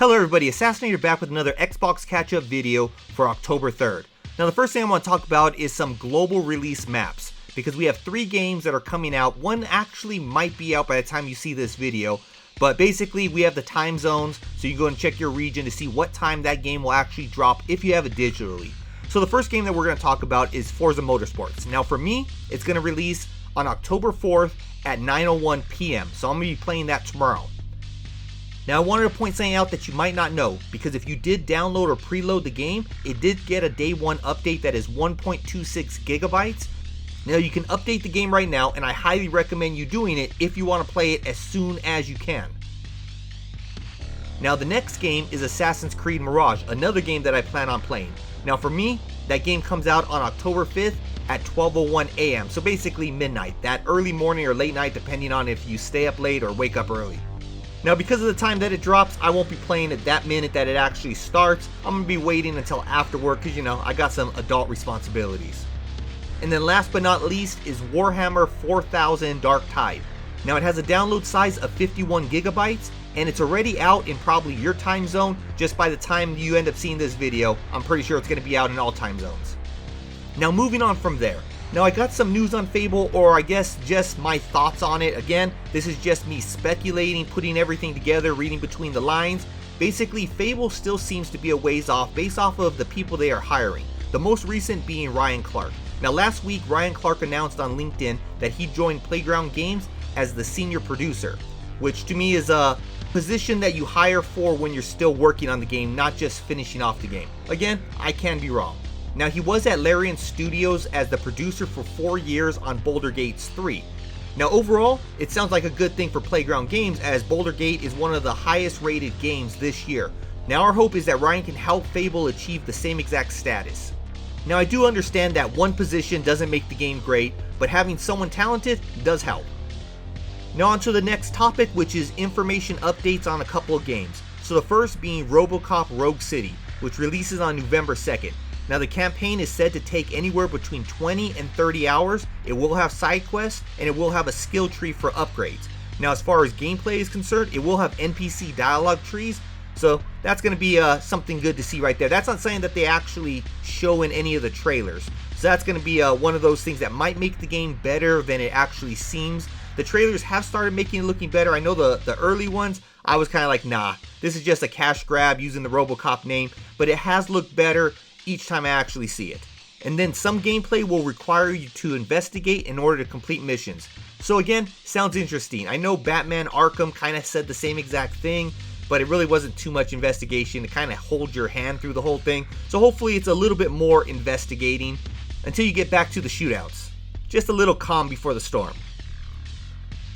Hello everybody, Assassinator back with another Xbox catch-up video for October 3rd. Now the first thing I want to talk about is some global release maps, because we have 3 games that are coming out. One actually might be out by the time you see this video, but basically we have the time zones, so you can go and check your region to see what time that game will actually drop if you have it digitally. So the first game that we're going to talk about is Forza Motorsport. Now for me, it's going to release on October 4th at 9:01 p.m. So I'm going to be playing that tomorrow. Now I wanted to point something out that you might not know, because if you did download or preload the game, it did get a day 1 update that is 1.26 gigabytes. Now you can update the game right now, and I highly recommend you doing it if you want to play it as soon as you can. Now the next game is Assassin's Creed Mirage, another game that I plan on playing. Now for me, that game comes out on October 5th at 12:01 a.m. So basically midnight, that early morning or late night depending on if you stay up late or wake up early. Now because of the time that it drops, I won't be playing it that minute that it actually starts. I'm going to be waiting until after work because, you know, I got some adult responsibilities. And then last but not least is Warhammer 4000 Dark Tide. Now it has a download size of 51 gigabytes, and it's already out in probably your time zone. Just by the time you end up seeing this video, I'm pretty sure it's going to be out in all time zones. Now moving on from there. Now I got some news on Fable, or I guess just my thoughts on it. Again, this is just me speculating, putting everything together, reading between the lines. Basically, Fable still seems to be a ways off based off of the people they are hiring. The most recent being Ryan Clark. Now last week, Ryan Clark announced on LinkedIn that he joined Playground Games as the senior producer, which to me is a position that you hire for when you're still working on the game, not just finishing off the game. Again, I can be wrong. Now he was at Larian Studios as the producer for 4 years on Baldur's Gate 3. Now overall, it sounds like a good thing for Playground Games, as Baldur's Gate is one of the highest rated games this year. Now our hope is that Ryan can help Fable achieve the same exact status. Now I do understand that one position doesn't make the game great, but having someone talented does help. Now on to the next topic, which is information updates on a couple of games. So the first being RoboCop Rogue City, which releases on November 2nd. Now the campaign is said to take anywhere between 20 and 30 hours. It will have side quests, and it will have a skill tree for upgrades. Now as far as gameplay is concerned, it will have NPC dialogue trees, so that's going to be something good to see right there. That's not something that they actually show in any of the trailers, so that's going to be one of those things that might make the game better than it actually seems. The trailers have started making it looking better. I know the early ones, I was kind of like, nah, this is just a cash grab using the RoboCop name, but it has looked better each time I actually see it. And then some gameplay will require you to investigate in order to complete missions. So again, sounds interesting. I know Batman Arkham kind of said the same exact thing, but it really wasn't too much investigation to kind of hold your hand through the whole thing. So hopefully it's a little bit more investigating until you get back to the shootouts. Just a little calm before the storm.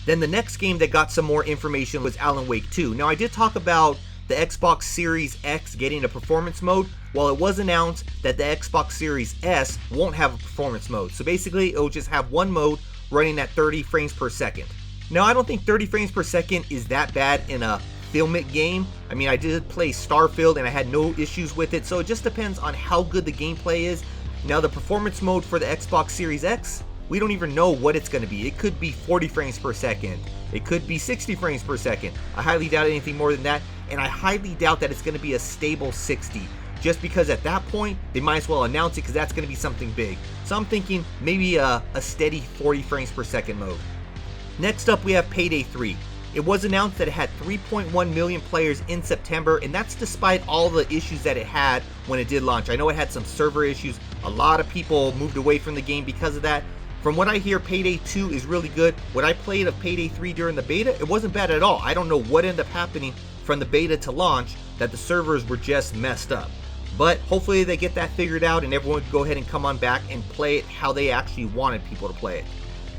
Then the next game that got some more information was Alan Wake 2. Now I did talk about the Xbox Series X getting a performance mode. Well, it was announced that the Xbox Series S won't have a performance mode. So basically, it'll just have one mode running at 30 frames per second. Now, I don't think 30 frames per second is that bad in a filmic game. I mean, I did play Starfield and I had no issues with it. So it just depends on how good the gameplay is. Now, the performance mode for the Xbox Series X, we don't even know what it's going to be. It could be 40 frames per second. It could be 60 frames per second. I highly doubt anything more than that. And I highly doubt that it's going to be a stable 60. Just because at that point, they might as well announce it, because that's going to be something big. So I'm thinking maybe a steady 40 frames per second mode. Next up, we have PayDay 3. It was announced that it had 3.1 million players in September, and that's despite all the issues that it had when it did launch. I know it had some server issues. A lot of people moved away from the game because of that. From what I hear, PayDay 2 is really good. What I played of PayDay 3 during the beta, it wasn't bad at all. I don't know what ended up happening from the beta to launch, that the servers were just messed up. But hopefully they get that figured out and everyone can go ahead and come on back and play it how they actually wanted people to play it.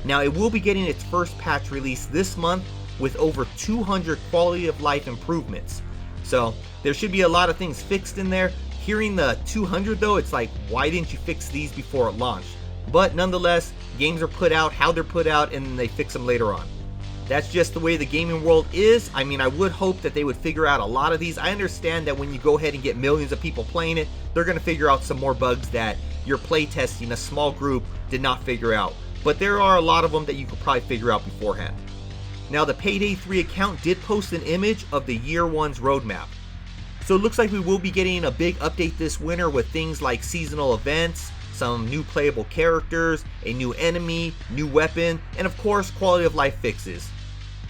Now it will be getting its first patch release this month with over 200 quality of life improvements. So there should be a lot of things fixed in there. Hearing the 200 though, it's like, why didn't you fix these before it launched? But nonetheless, games are put out how they're put out, and then they fix them later on. That's just the way the gaming world is. I mean, I would hope that they would figure out a lot of these. I understand that when you go ahead and get millions of people playing it, they're going to figure out some more bugs that your playtesting, a small group, did not figure out. But there are a lot of them that you could probably figure out beforehand. Now, the PayDay 3 account did post an image of the Year One's roadmap. So it looks like we will be getting a big update this winter with things like seasonal events, some new playable characters, a new enemy, new weapon, and of course quality of life fixes.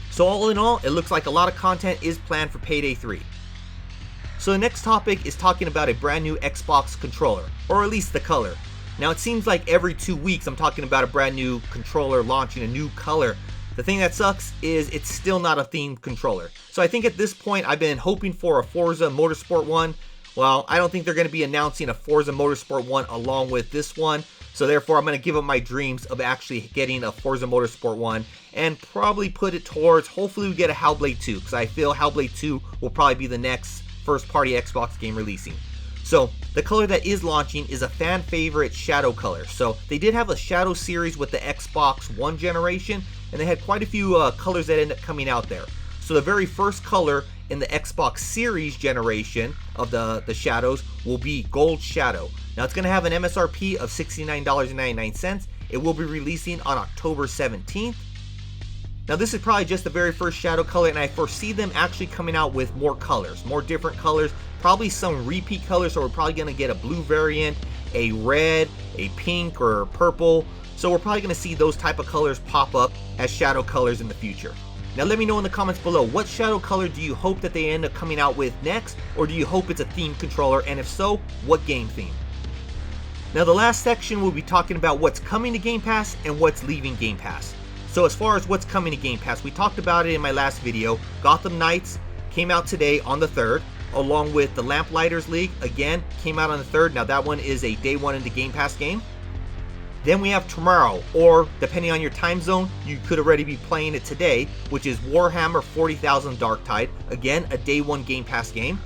So all in all, it looks like a lot of content is planned for PayDay 3. So the next topic is talking about a brand new Xbox controller, or at least the color. Now it seems like every 2 weeks I'm talking about a brand new controller launching a new color. The thing that sucks is it's still not a themed controller. So I think at this point I've been hoping for a Forza Motorsport one. Well, I don't think they're going to be announcing a Forza Motorsport one along with this one. So therefore I'm going to give up my dreams of actually getting a Forza Motorsport one and probably put it towards, hopefully we get a Hellblade 2, because I feel Hellblade 2 will probably be the next first party Xbox game releasing. So the color that is launching is a fan favorite shadow color. So they did have a shadow series with the Xbox One generation, and they had quite a few colors that ended up coming out there. So the very first color in the Xbox Series generation of the shadows will be Gold Shadow. Now it's going to have an MSRP of $69.99. It will be releasing on October 17th. Now this is probably just the very first shadow color, and I foresee them actually coming out with more colors, more different colors, probably some repeat colors. So we're probably going to get a blue variant, a red, a pink, or purple. So we're probably going to see those type of colors pop up as shadow colors in the future. Now let me know in the comments below, what shadow color do you hope that they end up coming out with next, or do you hope it's a themed controller, and if so, what game theme? Now the last section will be talking about what's coming to Game Pass and what's leaving Game Pass. So as far as what's coming to Game Pass, we talked about it in my last video. Gotham Knights came out today on the 3rd, along with the Lamplighters League, again, came out on the 3rd. Now that one is a day one into Game Pass game. Then we have tomorrow, or depending on your time zone, you could already be playing it today, which is Warhammer 40,000 Darktide, again, a day one Game Pass game.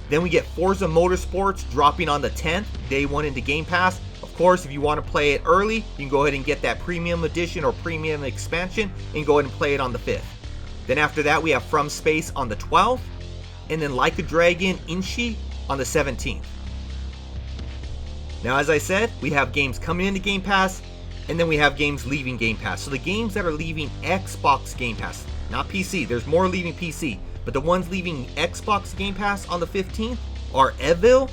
Then we get Forza Motorsports dropping on the 10th, day one into Game Pass. Of course, if you want to play it early, you can go ahead and get that premium edition or premium expansion and go ahead and play it on the 5th. Then after that, we have From Space on the 12th, and then Like a Dragon Inshi on the 17th. Now, as I said, we have games coming into Game Pass, and then we have games leaving Game Pass. So the games that are leaving Xbox Game Pass, not PC, there's more leaving PC, but the ones leaving Xbox Game Pass on the 15th are Evil,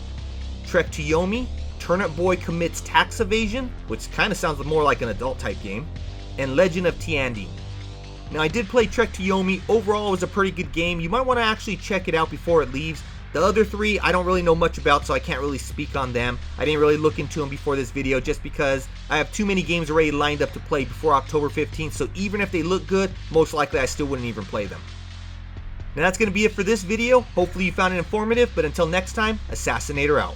Trek to Yomi, Turnip Boy Commits Tax Evasion, which kind of sounds more like an adult type game, and Legend of Tiandi. Now I did play Trek to Yomi, overall it was a pretty good game. You might want to actually check it out before it leaves. The other three I don't really know much about, so I can't really speak on them. I didn't really look into them before this video just because I have too many games already lined up to play before October 15th, so even if they look good, most likely I still wouldn't even play them. Now that's going to be it for this video. Hopefully you found it informative, but until next time, Assassinator out.